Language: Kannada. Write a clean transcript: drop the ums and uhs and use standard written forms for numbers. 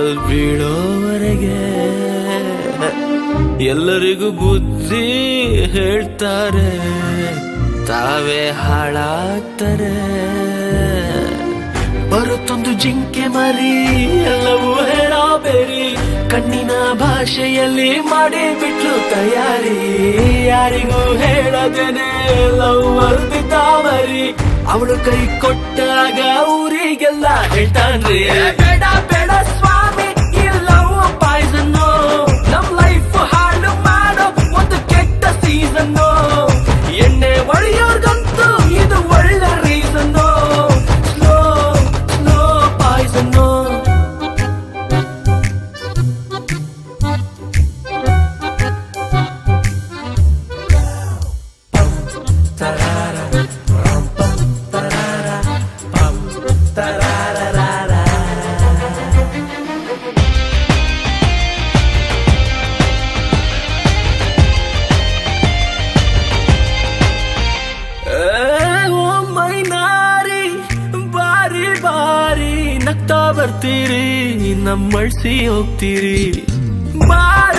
ಕಲ್ ಬೀಳೋವರೆಗೆ ಎಲ್ಲರಿಗೂ ಬುದ್ಧಿ ಹೇಳ್ತಾರೆ, ತಾವೇ ಹಾಳಾಗ್ತಾರೆ. ಬರುತ್ತೊಂದು ಜಿಂಕೆ ಮರಿ, ಎಲ್ಲವೂ ಹೇಳಬೇರಿ, ಕಣ್ಣಿನ ಭಾಷೆಯಲ್ಲಿ ಮಾಡಿ ಬಿಟ್ಲು ತಯಾರಿ. ಯಾರಿಗೂ ಹೇಳದೇನೆ ಲವ್ ಬರ್ತಿದ್ದ ಮರಿ, ಅವಳು ಕೈ ಕೊಟ್ಟಾಗ ಊರಿಗೆಲ್ಲ ಹೇಳ್ತಾನ್ರಿ, ಬೇಡ ಬೇಡ ಸ್ವಾಮಿ ಈ ಲವ್ ಪಾಯ್ಸನ್ನು, ನಮ್ ಲೈಫ್ ಹಾಳು ಮಾಡೋ ಒಂದು ಕೆಟ್ಟ ಸೀಸನ್ನು. ಎಣ್ಣೆ ಒಡೆಯೋರ್ಗಂತೂ ಇದು ಒಳ್ಳೆ ರೀಸನ್ನು, ಸ್ಲೋ ಸ್ಲೋ ಪಾಯ್ಸನ್ನು. ನಗ್ತಾ ಬರ್ತೀರಿ, ನಮ್ಮಳ್ಸಿ ಹೋಗ್ತೀರಿ, ಬಾರಿ